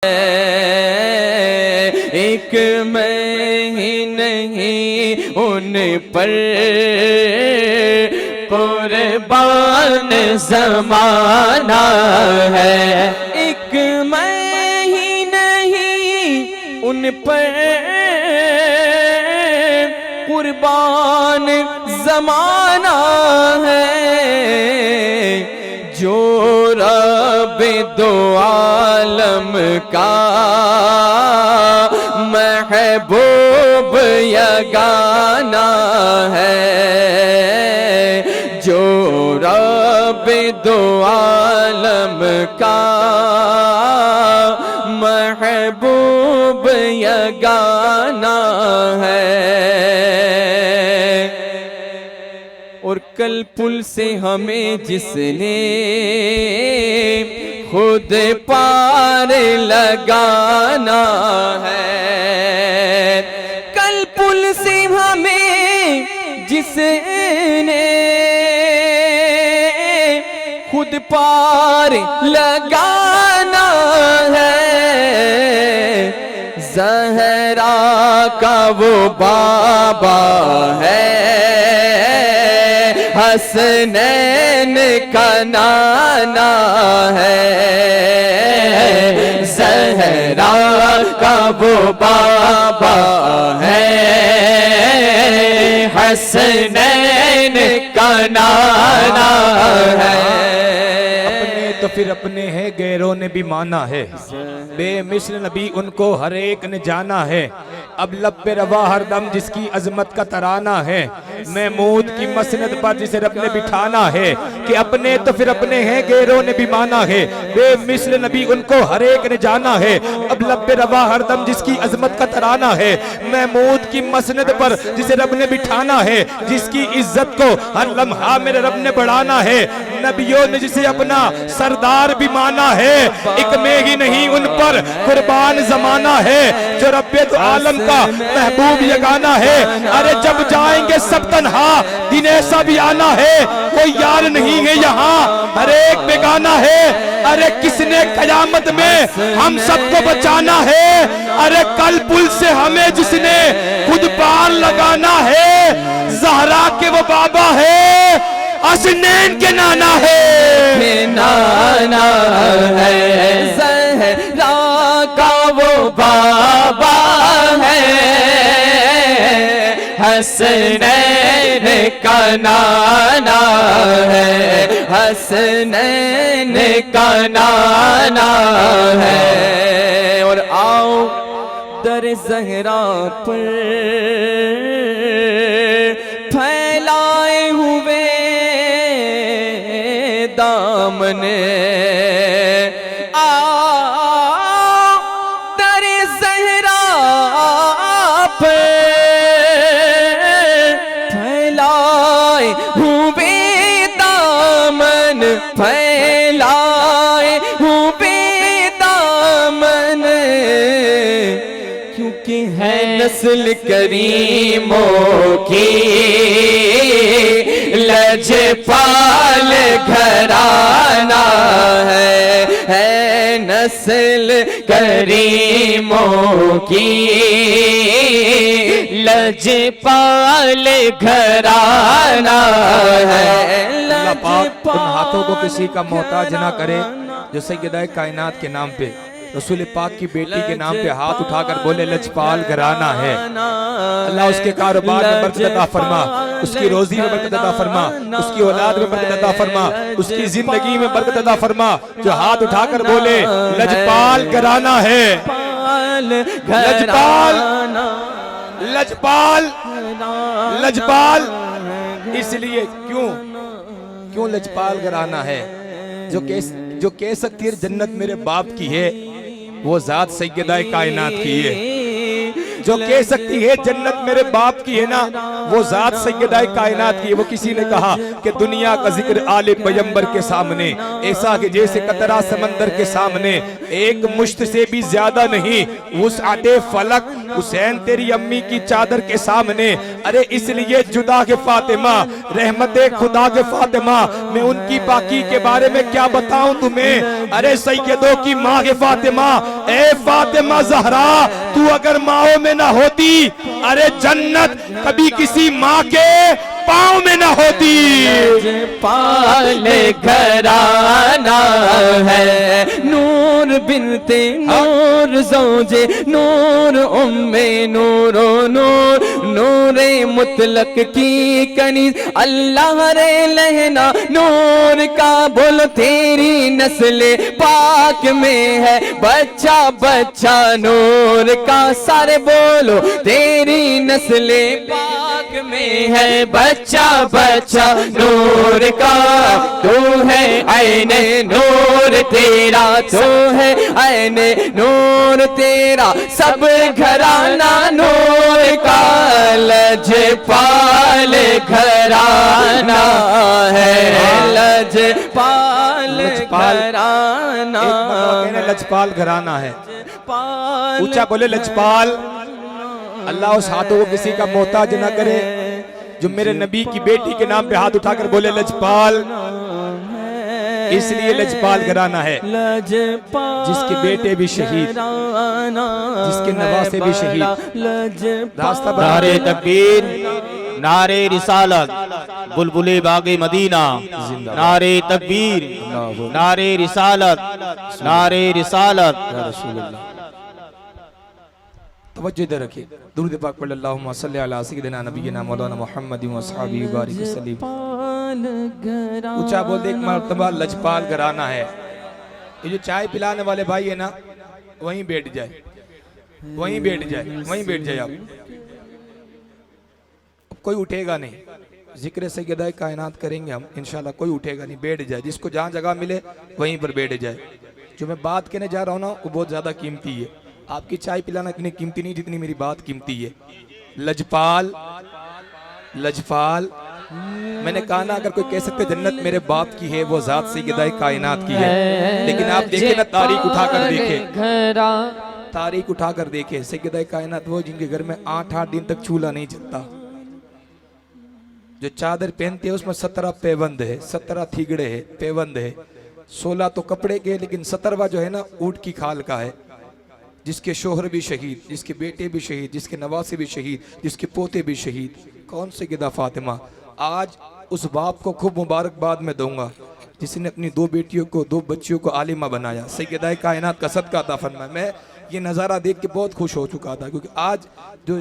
एक मैं ही नहीं उन पर कुर्बान ज़माना है। एक मैं ही नहीं उन पर कुर्बान ज़माना है। जो रब दो आलम का महबूब यगाना है। जो रब दो आलम का महबूब यगाना है। और कल पुल से हमें जिसने खुद पार लगाना है। कल पुल से हमें जिसने खुद पार लगाना है। ज़हरा का वो बाबा है, हसनैन का नाना है। ज़हरा का वो बाबा है, हसनैन का नाना है। अपने तो फिर अपने हैं, गैरों ने भी माना है। बेमिसल नबी उनको हर एक ने जाना है। अब लब पे रवा हरदम जिसकी अजमत का तराना है। महमूद की मसनद पर जिसे रब ने बिठाना है। कि अपने तो फिर अपने हैं, गैरों ने भी माना है। बेमिसल नबी उनको हर एक ने जाना है। अब लब पे रवा हरदम जिसकी अजमत का तराना है। महमूद की मसनद पर जिसे रब ने बिठाना है। जिसकी इज्जत को हर लम्हा मेरे रब ने बढ़ाना है। नबियों ने जिसे अपना सरदार भी माना है। एक में ही नहीं उन पर कुर्बान जमाना है। जो रब्बे तो आलम का महबूब यगाना है। अरे जब जाएंगे सब तन्हा दिन ऐसा भी आना है। कोई यार नहीं है यहाँ, हर एक बेगाना है। अरे किसने कयामत में हम सबको बचाना है। अरे कल पुल से हमें जिसने खुद पार लगाना है। ज़हरा के वो बाबा है, हसनैन के नाना है। नाना है, ज़हरा का वो बाबा है, हसनैन का नाना है। हसनैन का नाना है। और आओ दर ज़हरा पर फैलाए हुए दामने। आओ दर ज़हरा पे फैलाए हुए दामन। फैलाए हुए दामन, क्योंकि है नस्ल करीमों की लजपाल घराना है नस्ल करीमों की लजपाल घराना है। अल्लाह पाक उन हाथों को किसी का मोहताज ना करे जो सैयदा कायनात के नाम पे, रसूल पाक की बेटी के नाम पे हाथ उठाकर बोले लजपाल घराना है। अल्लाह उसके कारोबार में बरकत अता फरमा, उसकी रोजी में बरकत अता फरमा, उसकी औलाद में बरकत अता फरमा, उसकी जिंदगी में बरकत अता फरमा। जो हाथ उठाकर बोले लजपाल घराना है। लजपाल लजपाल लजपाल इसलिए क्यों लजपाल घराना है। जो कह सकती है जन्नत मेरे बाप की है, वो जात सैयदा कायनात की है। जो कह सकती है जन्नत मेरे बाप की है ना, वो जात सैयदा कायनात की है। वो किसी ने कहा कि दुनिया का जिक्र आले पैगंबर के सामने ऐसा कि जैसे कतरा समंदर के सामने, एक मुश्त से भी ज्यादा नहीं वुसअते फलक हुसैन तेरी अम्मी की चादर के सामने। अरे इसलिए जुदा के फातिमा, रहमते खुदा के फातिमा, मैं उनकी पाकी के बारे में क्या बताऊं तुम्हें। अरे सैयदों की माँ के फातिमा, ए फातिमा ज़हरा, तू अगर माओ में ना होती, अरे जन्नत कभी किसी माँ के पाँव में ना होती। पाले घराना है नूर बिनते नूर ज़ौजे नूर उम्मे नूरो नूर नूरे मुतलक की कनीज अल्लाह रे लहना नूर का बोल तेरी नस्ले पाक में है बच्चा बच्चा नूर का सारे बोलो तेरी नस्ले पाक में है बच्चा बच्चा नूर का। तू है आईने नूर तेरा, तू है आईने नूर तेरा, सब घराना नूर का लजपाल घराना है लजपाल घराना। लजपाल घराना है, ऊंचा बोले लजपाल। अल्लाह उस हाथों को किसी का मोहताज ना करे जो मेरे नबी की बेटी के नाम पे हाथ उठाकर बोले लजपाल। इसलिए लजपाल घराना है जिसके बेटे भी शहीद, जिसके नवासे भी शहीद। रास्ता नारे तकबीर, नारे रिसालत, बुलबुले बागे मदीना, नारे तकबीर, नारे रिसालत, नारे रिसालत। तवज्जो इधर रखिए, दुरूद पाक पढ़ अल्लाहुम्मा सल्ली अला सय्यिदिना नबिय्यिना मौलाना मुहम्मद व अस्हाबिही बारिक वसल्लम। ऊंचा बोल, एक मर्तबा लजपाल घराना है। ये जो चाय पिलाने वाले भाई है ना, वहीं बैठ जाए, वहीं बैठ जाए, वहीं बैठ जाए। आप कोई उठेगा नहीं, जिक्र सैयदा कायनात करेंगे हम इंशाल्लाह, कोई उठेगा नहीं, बैठ जाए। जिसको जहाँ जगह मिले वहीं पर बैठ जाए। जो मैं बात कहने जा रहा हूँ ना, वो बहुत ज़्यादा कीमती है। आपकी चाय पिलाना इतनी कीमती नहीं जितनी मेरी बात कीमती है। लजपाल, लजपाल। मैंने कहा ना, अगर कोई कह सकते जन्नत मेरे बाप की है, वो जात सैयदा कायनात की है। लेकिन आप देखें ना, तारीख उठाकर देखें, तारीख उठाकर देखें, सैयदा कायनात वो जिनके घर में 8-8 दिन तक चूल्हा नहीं जलता, जो चादर पहनते हैं उसमें 17 पैबंद है, 17 थीगड़े है, पैबंद है, 16 तो कपड़े के, लेकिन 17वां जो है ना ऊँट की खाल का है। जिसके शोहर भी शहीद, जिसके बेटे भी शहीद, जिसके नवासे भी शहीद, जिसके पोते भी शहीद। कौन सैयदा फातिमा। आज उस बाप को खूब मुबारकबाद में दूंगा जिसने अपनी 2 बेटियों को, 2 बच्चियों को आलिमा बनाया। सैयदा कायनात का सदका अता फरमाए। मैं ये नज़ारा देख के बहुत खुश हो चुका था, क्योंकि आज जो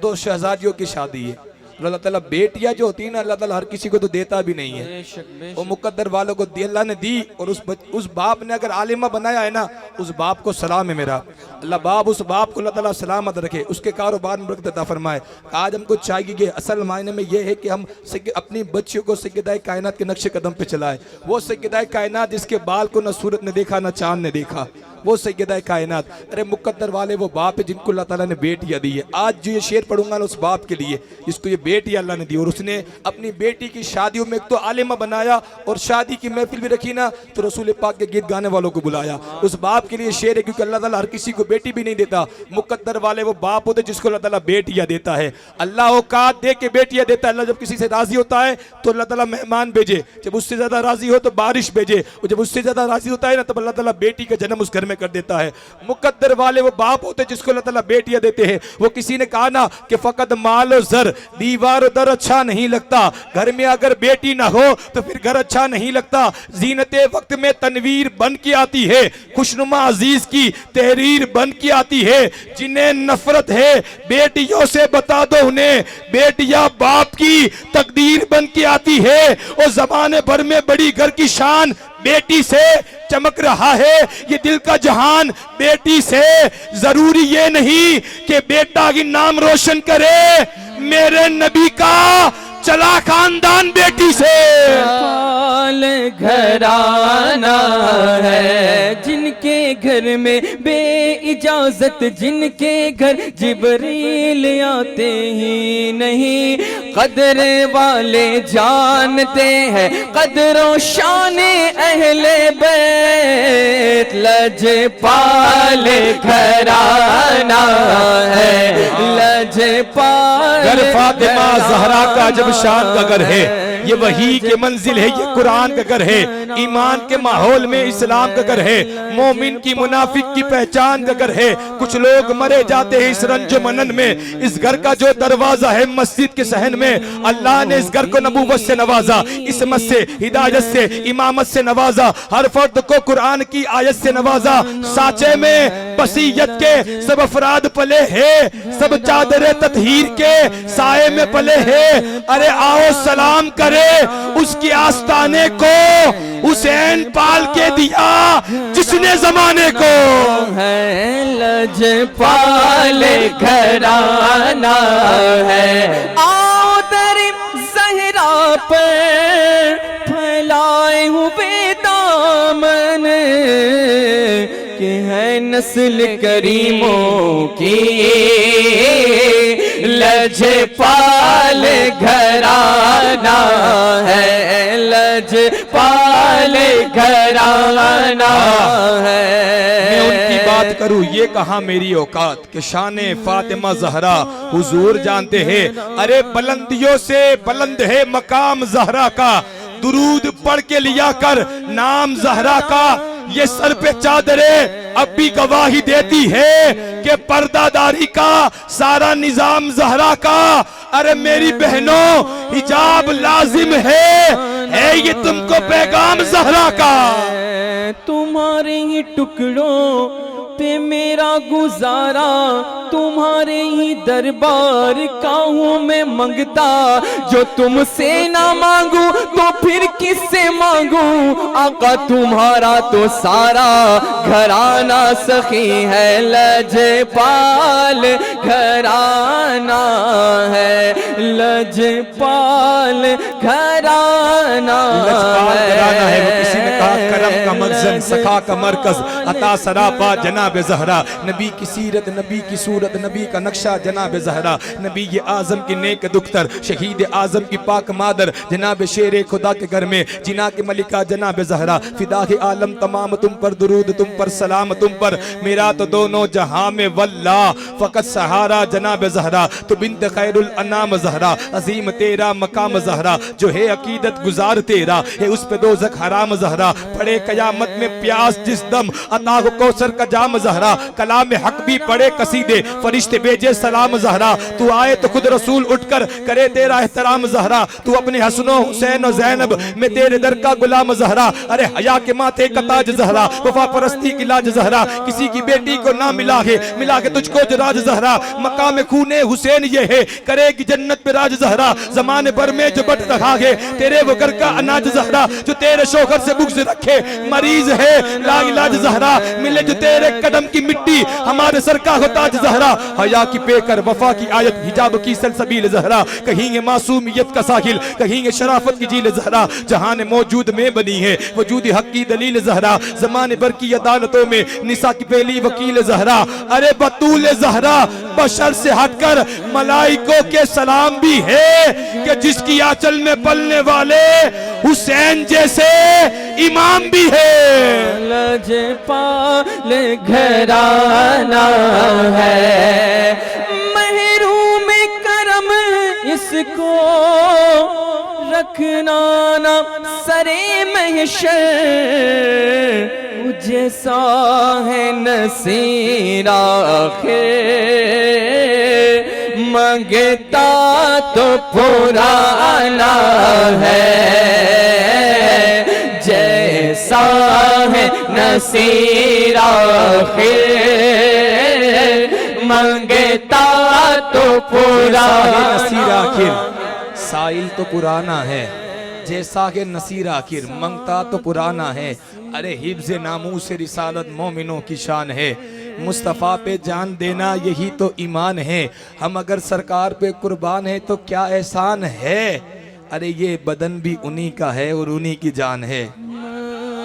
2 शहजादियों की शादी है, अल्लाह ताला बेटियां जो होती है ना, अल्लाह ताला हर किसी को तो देता भी नहीं है, वो मुकद्दर वालों को अल्लाह ने दी। और उस बाप ने अगर आलिमा बनाया है ना, उस बाप को सलाम है मेरा। अल्लाह बाप, उस बाप को अल्लाह ताला सलामत रखे, उसके कारोबार में बरकत अता फरमाए। आज हमको चाहिए कि असल मायने में ये है कि हम अपनी बच्चियों को सैयदा कायनात के नक्शे कदम पे चलाए। वो सैयदा कायनात जिसके बाल को न सूरत ने देखा न चांद ने देखा, वो सैयदा कायनात। अरे मुकद्दर वाले वो बाप है जिनको अल्लाह ताला ने बेटियां दी है। आज जो ये शेर पढ़ूंगा ना, उस बाप के लिए जिसको ये बेटी अल्लाह ने दी, और उसने अपनी बेटी की शादियों में एक तो आलिमा बनाया और शादी की महफिल भी रखी ना, तो रसूल पाक के गीत गाने वालों को बुलाया। उस बाप के लिए शेर है, क्योंकि अल्लाह ताला हर किसी को बेटी भी नहीं देता। मुकद्दर वाले वो बाप होते जिसको अल्लाह ताला बेटियां देता है। अल्लाह औकात दे के बेटियां देता है। अल्लाह जब किसी से राजी होता है तो अल्लाह ताला मेहमान भेजे, जब उससे ज्यादा राजी हो तो बारिश भेजे, और जब उससे ज्यादा राजी होता है ना, तब अल्लाह ताला बेटी का जन्म उस घर में कर देता है। मुकद्दर वाले वो बाप होते जिसको अल्लाह ताला बेटियां देते हैं। वो किसी ने कहा ना कि फकत माल और जर दीवार दर अच्छा नहीं लगता, घर में अगर बेटी ना हो तो फिर घर अच्छा नहीं लगता। जीनते वक्त में तनवीर बन के आती है, खुशनुमा अजीज की तहरीर बन के आती है। जिन्हें नफरत है बेटियों से बता दो उन्हें, बेटियां बाप की तकदीर बन के आती है। और जमाने भर में बड़ी घर की शान बेटी से चमक रहा है, ये दिल का जहान बेटी से। जरूरी ये नहीं कि बेटा की नाम रोशन करे, मेरे नबी का चला खानदान बेटी से। पाल घराना है जिनके घर में बेइजाजत जिनके घर जिब्रील आते ही नहीं, कदर वाले जानते हैं कदरों शाने अहले बैत, लजपाल घराना है, लजपाल घर फातिमा ज़हरा का जब शान का घर है, ये वही के मंजिल है, ये कुरान का घर है, ईमान के माहौल में इस्लाम का घर है, मोमिन की मुनाफिक की पहचान का घर है। कुछ लोग मरे जाते हैं इस रंजो मनन में। इस घर का जो दरवाजा है मस्जिद के सहन में, अल्लाह ने इस घर को नबूवत से नवाजा, इसमत से, हिदायत से, इमामत से नवाजा, हर फर्द को कुरान की आयत से नवाजा। साचे में बसीयत के सब अफराद पले हैं, सब चादरे ततहीर के साए में पले हैं। अरे आओ सलाम करे उसके आस्ताने को, हुसैन पाल के दिया जिसने जमाने को। है लजपाल घराना है, आओ दर ज़हरा पर फैलाए हुए दामन, कि है नस्ल करीमों की लजपाल घराना है, लजपाल घराना है। मैं उनकी बात करूं ये कहा मेरी औकात कि शाने फातिमा ज़हरा हुजूर जानते हैं। अरे बुलंदियों से बुलंद है मकाम ज़हरा का, दुरूद पढ़ के लिया कर नाम ज़हरा का। ये सर पे चादरे अब भी गवाही देती है कि पर्दादारी का सारा निजाम ज़हरा का। अरे मेरी बहनों हिजाब लाजिम है ये तुमको पैगाम ज़हरा का। तुम्हारे ही टुकड़ों पे मेरा गुजारा, तुम्हारे ही दरबार का हूँ मैं मंगता। जो तुमसे ना मांगू तो फिर किससे मांगू, आका तुम्हारा तो सारा घराना सखी है, लजपाल घराना है, लजपाल घराना है। वो किसी ने कहा करम का मखज़न, सखा का मरकज, अता सरापा जनाब ज़हरा। नबी की सीरत, नबी की सूरत, नबी का नक्शा जनाब ज़हरा। नबी ये आज़म की नेक दुख्तर, शहीद आज़म की पाक मादर, जनाब शेर खुदा के घर में जिना के मलिका जनाब ज़हरा। फिदा के आलम तमाम तुम पर दुरूद, तुम पर सलाम, तुम पर मेरा तो दोनों जहां में वल्ला फ़कत सहारा जनाब ज़हरा। तो बिन्त खैरुल अनाम ज़हरा, अजीम तेरा मकाम ज़हरा। जो है अकीदत गुजार तेरा है उस पे दोज़ख हराम ज़हरा। पड़े कयामत में प्यास जिस दम, अता हो कौसर का जाम ज़हरा। कलाम हक भी पड़े कसीदे, फरिश्ते भेजे सलाम ज़हरा। तू आए तो खुद रसूल उठकर करे तेरा एहतराम ज़हरा। तू अपने हसनो हुसैन और ज़ैनब में तेरे दर का गुलाम ज़हरा। अरे हया के माथे का ताज ज़हरा, वफा परस्ती की लाज ज़हरा। किसी की बेटी को ना मिला के तुझको जो राज ज़हरा। मकाम खूने हुसैन ये है करेगी जन्नत पे राज ज़हरा। ज़माने भर में जो बट रहा है तेरे वो घर का अनाज ज़हरा। जो तेरे शोहर से बुग़्ज़ रखे मरीज है ला इलाज ज़हरा। मिले जो तेरे कदम की मिट्टी हमारे सर का हो ताज ज़हरा। हया की पेकर वफा की आयत, हिजाब की सलसबील ज़हरा। कहीं मासूमियत का साहिल, कहीं शराफत की झील ज़हरा। जहान मौजूद में बनी है वजूद हक की दलील ज़हरा। ज़माने भर की अदालतों में निसा की पहली वकील ज़हरा। अरे बतूल ज़हरा बशर से हटकर मलाइकों के सलाम भी है कि जिसकी आंचल में पलने वाले हुसैन जैसे इमाम भी है। लजपाल घराना है, महरूम करम इसको रखना ना सरे महशर। जैसा है नसीर आखिर, मंगता तो पुराना है। जैसा है नसीर आखिर, मंगता तो पुराना। नसीर आखिर साइल तो पुराना है, जैसा के नसीर आखिर मंगता तो पुराना है। अरे हिब्ज़ नामूस रिसालत मोमिनों की शान है। मुस्तफ़ा पे जान देना यही तो ईमान है। हम अगर सरकार पे कुर्बान है तो क्या एहसान है। अरे ये बदन भी उन्हीं का है और उन्हीं की जान है।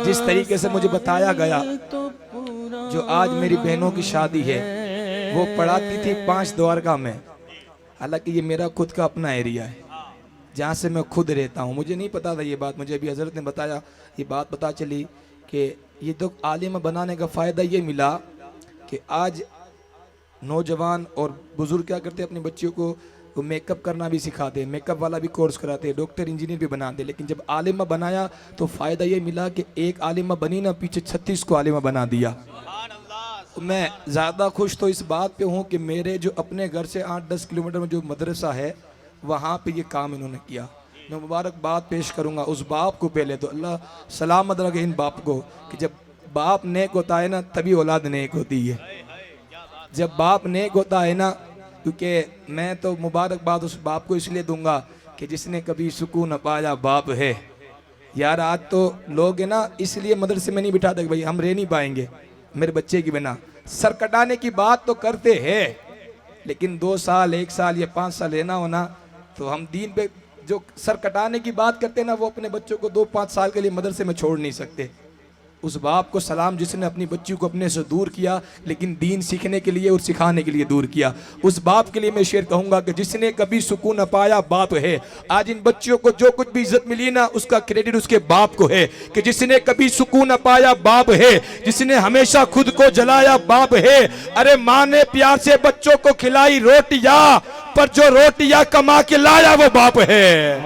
जिस तरीके से मुझे बताया गया जो आज मेरी बहनों की शादी है वो पढ़ाती थी 5 द्वारका में। हालांकि ये मेरा खुद का अपना एरिया है जहाँ से मैं खुद रहता हूँ। मुझे नहीं पता था ये बात, मुझे अभी हजरत ने बताया, ये बात पता चली कि ये तो आलिम बनाने का फ़ायदा ये मिला कि आज नौजवान और बुज़ुर्ग क्या करते हैं, अपने बच्चों को वो मेकअप करना भी सिखाते हैं, मेकअप वाला भी कोर्स कराते हैं, डॉक्टर इंजीनियर भी बनाते हैं। लेकिन जब आलिमा बनाया तो फ़ायदा ये मिला कि एक आलिमा बनी ना, पीछे 36 को आलिमा बना दिया। मैं ज़्यादा खुश तो इस बात पे हूँ कि मेरे जो अपने घर से 8-10 किलोमीटर में जो मदरसा है वहाँ पे ये काम इन्होंने किया। मैं मुबारकबाद पेश करूँगा उस बाप को। पहले तो अल्लाह सलामत रखे इन बाप को कि जब बाप नेक होता है ना तभी औलाद नेक होती है। जब बाप नेक होता है ना, क्योंकि मैं तो मुबारकबाद उस बाप को इसलिए दूंगा कि जिसने कभी सुकून न पाया बाप है। यार आज तो लोग है ना इसलिए मदरसे में नहीं बिठाते कि भाई हम रह नहीं पाएंगे मेरे बच्चे की बिना। सर कटाने की बात तो करते हैं लेकिन 2 साल 1 साल या 5 साल रहना होना तो हम दीन पे जो सर कटाने की बात करते हैं ना वो अपने बच्चों को 2-5 साल के लिए मदरसे में छोड़ नहीं सकते। उस बाप को सलाम जिसने अपनी बच्ची को अपने से दूर किया लेकिन दीन सीखने के लिए और सिखाने के लिए दूर किया। उस बाप के लिए मैं शेर कहूंगा कि जिसने कभी सुकून न पाया बाप है। आज इन बच्चियों को जो कुछ भी इज्जत मिली ना उसका क्रेडिट उसके बाप को है कि जिसने कभी सुकून न पाया बाप है, जिसने हमेशा खुद को जलाया बाप है। अरे माँ ने प्यार से बच्चों को खिलाई रोटियां, पर जो रोटियां कमा के लाया वो बाप है।